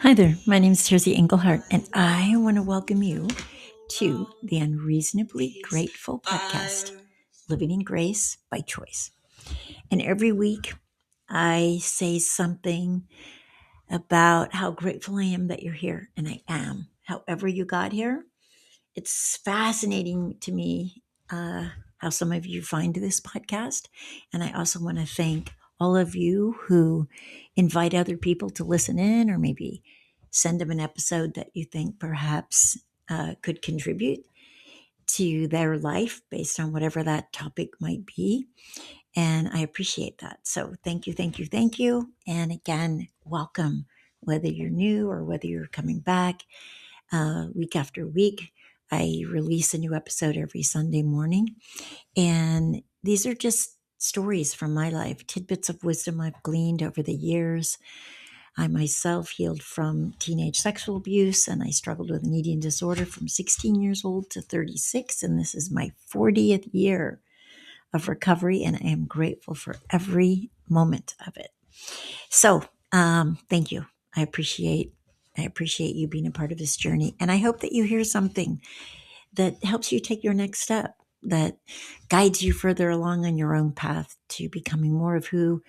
Hi there, my name is Teresa Engelhardt, and I want to welcome you to the Unreasonably Grateful podcast, Living in Grace by Choice. And every week I say something about how grateful I am that you're here, and I am. However, you got here, it's fascinating to me how some of you find this podcast. And I also want to thank all of you who invite other people to listen in or maybe send them an episode that you think perhaps could contribute to their life based on whatever that topic might be. And I appreciate that. So thank you, thank you, thank you. And again, welcome, whether you're new or whether you're coming back week after week. I release a new episode every Sunday morning. And these are just stories from my life, tidbits of wisdom I've gleaned over the years. I myself healed from teenage sexual abuse, and I struggled with an eating disorder from 16 years old to 36. And this is my 40th year of recovery, and I am grateful for every moment of it. So, thank you. I appreciate you being a part of this journey, and I hope that you hear something that helps you take your next step, that guides you further along on your own path to becoming more of who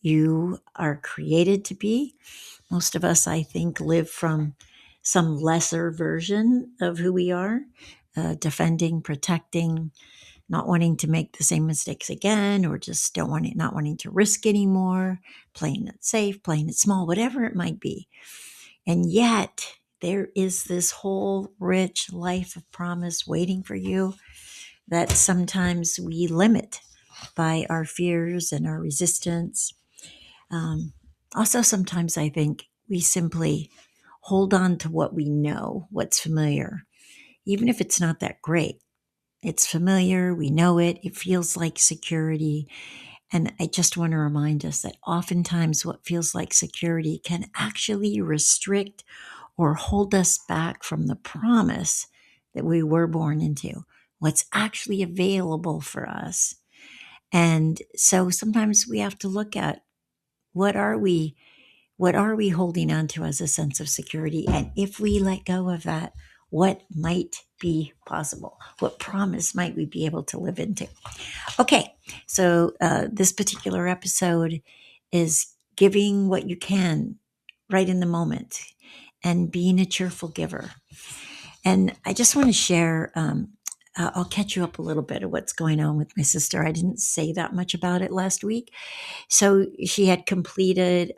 you are created to be. Most of us, I think, live from some lesser version of who we are, defending, protecting, not wanting to make the same mistakes again, or just not wanting to risk anymore, playing it safe, playing it small, whatever it might be. And yet there is this whole rich life of promise waiting for you that sometimes we limit by our fears and our resistance. Um, Also, sometimes I think we simply hold on to what we know, what's familiar, even if it's not that great. It's familiar, we know it, it feels like security. And I just want to remind us that oftentimes what feels like security can actually restrict or hold us back from the promise that we were born into, what's actually available for us. And so sometimes we have to look at what are we what are we holding on to as a sense of security? And if we let go of that, what might be possible? What promise might we be able to live into? Okay, so this particular episode is giving what you can right in the moment and being a cheerful giver. And I just want to share, I'll catch you up a little bit of what's going on with my sister. I didn't say that much about it last week. So she had completed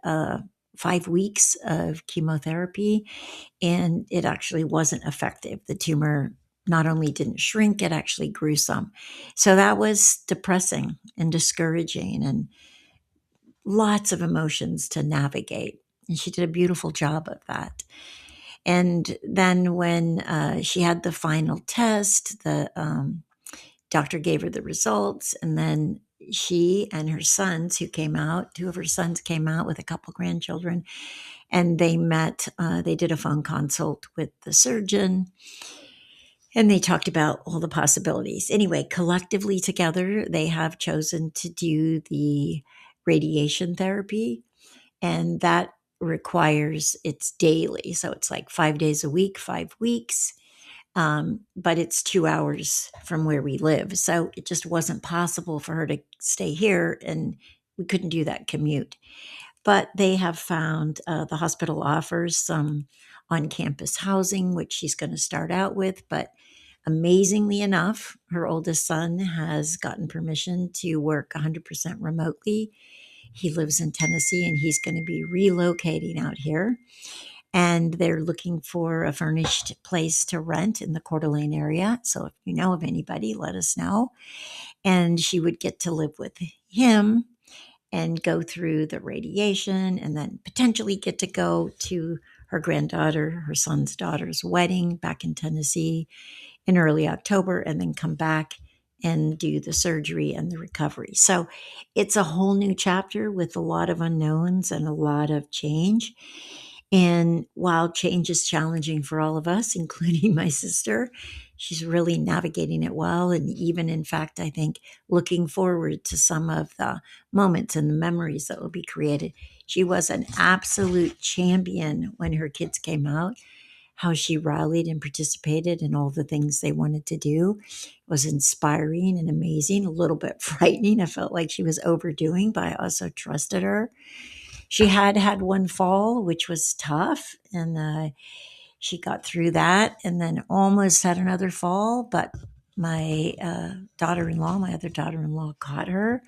5 weeks of chemotherapy, and it actually wasn't effective. The tumor not only didn't shrink, it actually grew some. So that was depressing and discouraging and lots of emotions to navigate. And she did a beautiful job of that. And then when she had the final test, the doctor gave her the results, and then she and her sons, two of her sons came out with a couple grandchildren, and they met. They did a phone consult with the surgeon, and they talked about all the possibilities. Anyway, collectively together, they have chosen to do the radiation therapy, and that requires it's daily. So it's like 5 days a week, 5 weeks. But it's 2 hours from where we live. So it just wasn't possible for her to stay here, and we couldn't do that commute. But they have found the hospital offers some on campus housing, which she's going to start out with. But amazingly enough, her oldest son has gotten permission to work 100% remotely. He lives in Tennessee, and he's going to be relocating out here, and they're looking for a furnished place to rent in the Coeur d'Alene area. So if you know of anybody, let us know. And she would get to live with him and go through the radiation, and then potentially get to go to her son's daughter's wedding back in Tennessee in early October, and then come back and do the surgery and the recovery. So it's a whole new chapter with a lot of unknowns and a lot of change. And while change is challenging for all of us, including my sister, she's really navigating it well. And even, in fact, I think looking forward to some of the moments and the memories that will be created. She was an absolute champion when her kids came out, how she rallied and participated in all the things they wanted to do. It was inspiring and amazing, a little bit frightening. I felt like she was overdoing, but I also trusted her. She had one fall, which was tough, and she got through that, and then almost had another fall. But my daughter-in-law, my other daughter-in-law, caught her.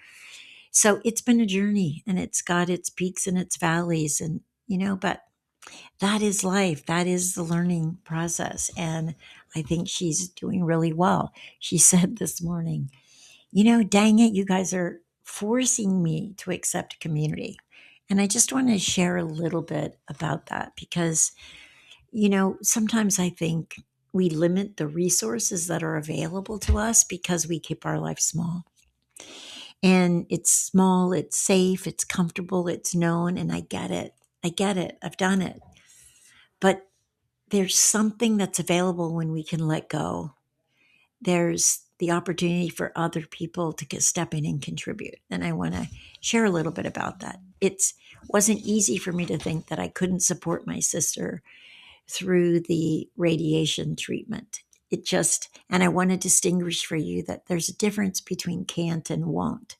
So it's been a journey, and it's got its peaks and its valleys, and but that is life. That is the learning process, and I think she's doing really well. She said this morning, dang it, you guys are forcing me to accept community. And I just want to share a little bit about that because, sometimes I think we limit the resources that are available to us because we keep our life small. And it's small, it's safe, it's comfortable, it's known, and I get it. I get it. I've done it. But there's something that's available when we can let go. There's the opportunity for other people to step in and contribute. And I want to share a little bit about that. It wasn't easy for me to think that I couldn't support my sister through the radiation treatment. And I want to distinguish for you that there's a difference between can't and won't.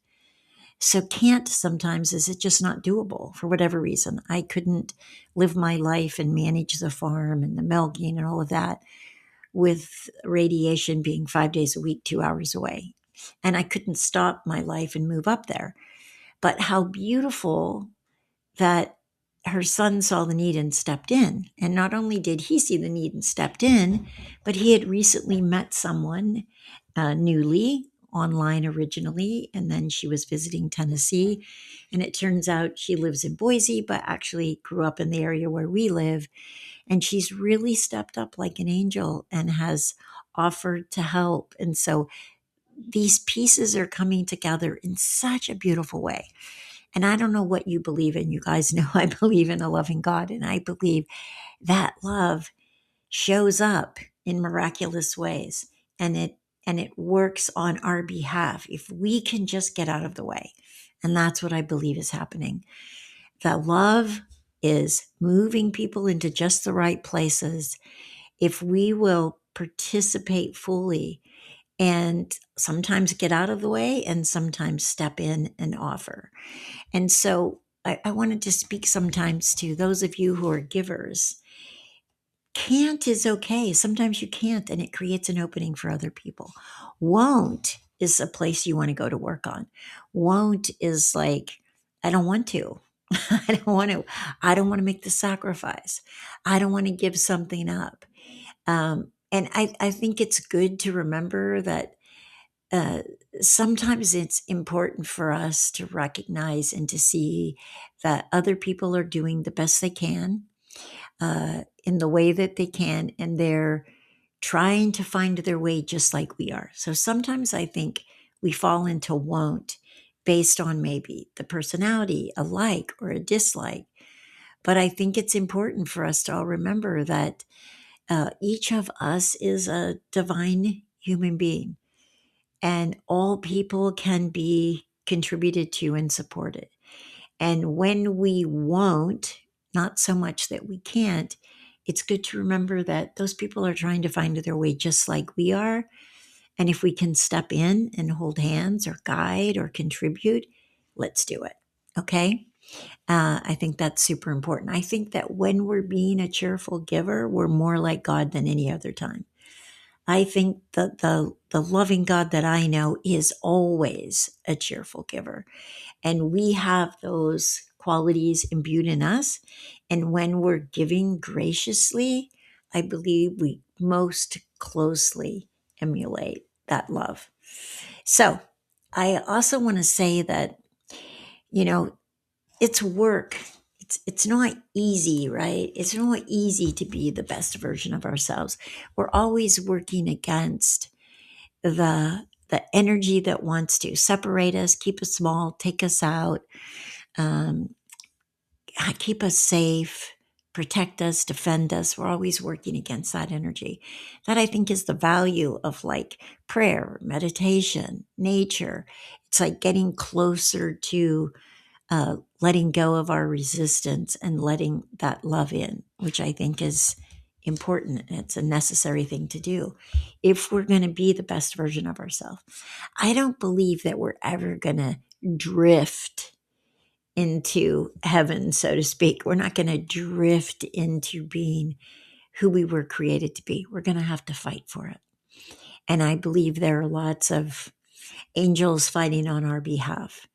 So can't sometimes is it just not doable for whatever reason. I couldn't live my life and manage the farm and the milking and all of that with radiation being 5 days a week, 2 hours away. And I couldn't stop my life and move up there. But how beautiful that her son saw the need and stepped in. And not only did he see the need and stepped in, but he had recently met someone newly online originally, and then she was visiting Tennessee. And it turns out she lives in Boise, but actually grew up in the area where we live. And she's really stepped up like an angel and has offered to help. And so these pieces are coming together in such a beautiful way. And I don't know what you believe in. You guys know I believe in a loving God, and I believe that love shows up in miraculous ways, and it works on our behalf if we can just get out of the way. And that's what I believe is happening. That love is moving people into just the right places if we will participate fully and sometimes get out of the way and sometimes step in and offer. And so I wanted to speak sometimes to those of you who are givers. Can't is okay. Sometimes you can't, and it creates an opening for other people. Won't is a place you want to go to work on. Won't is like, I don't want to. I don't want to. I don't want to make the sacrifice. I don't want to give something up. And I think it's good to remember that uh, sometimes it's important for us to recognize and to see that other people are doing the best they can in the way that they can, and they're trying to find their way just like we are. So sometimes I think we fall into won't based on maybe the personality, a like or a dislike. But I think it's important for us to all remember that each of us is a divine human being, and all people can be contributed to and supported. And when we won't, not so much that we can't, it's good to remember that those people are trying to find their way just like we are. And if we can step in and hold hands or guide or contribute, let's do it. Okay? I think that's super important. I think that when we're being a cheerful giver, we're more like God than any other time. I think that the loving God that I know is always a cheerful giver. And we have those qualities imbued in us. And when we're giving graciously, I believe we most closely emulate that love. So I also want to say that, you know, it's work. It's not easy, right? It's not easy to be the best version of ourselves. We're always working against the energy that wants to separate us, keep us small, take us out, um, keep us safe, protect us, defend us. We're always working against that energy. That I think is the value of like prayer, meditation, nature. It's like getting closer to letting go of our resistance and letting that love in, which I think is important. It's a necessary thing to do if we're going to be the best version of ourselves. I don't believe that we're ever going to drift into heaven, so to speak. We're not going to drift into being who we were created to be. We're going to have to fight for it. And I believe there are lots of angels fighting on our behalf.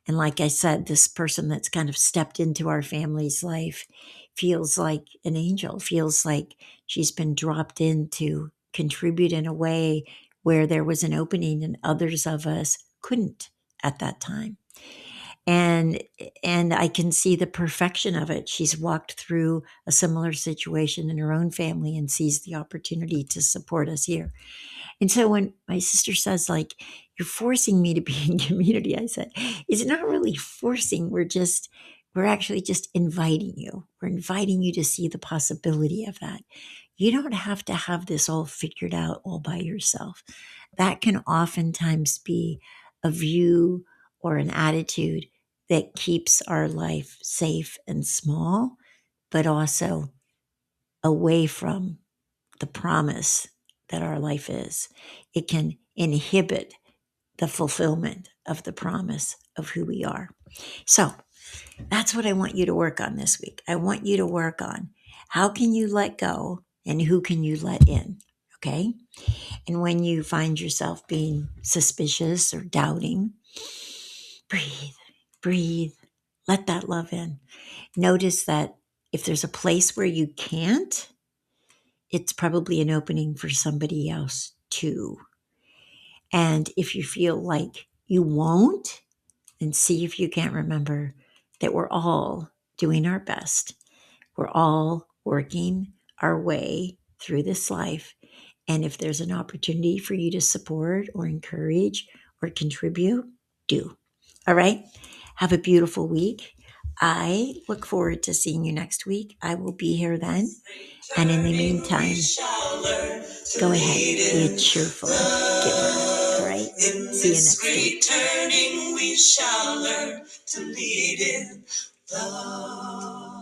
And like I said, this person that's kind of stepped into our family's life feels like an angel, feels like she's been dropped in to contribute in a way where there was an opening and others of us couldn't at that time. And I can see the perfection of it. She's walked through a similar situation in her own family and sees the opportunity to support us here. And so when my sister says, like, you're forcing me to be in community, I said, it's not really forcing. We're actually just inviting you. We're inviting you to see the possibility of that. You don't have to have this all figured out all by yourself. That can oftentimes be a view or an attitude that keeps our life safe and small, but also away from the promise that our life is. It can inhibit the fulfillment of the promise of who we are. So that's what I want you to work on this week. I want you to work on how can you let go and who can you let in, okay? And when you find yourself being suspicious or doubting, breathe, breathe, let that love in. Notice that if there's a place where you can't, it's probably an opening for somebody else too. And if you feel like you won't, then see if you can't remember that we're all doing our best. We're all working our way through this life. And if there's an opportunity for you to support or encourage or contribute, do. All right. Have a beautiful week. I look forward to seeing you next week. I will be here then. And in the meantime, go ahead, be a cheerful giver. All right? See you next week. Turning, we shall learn to lead in love.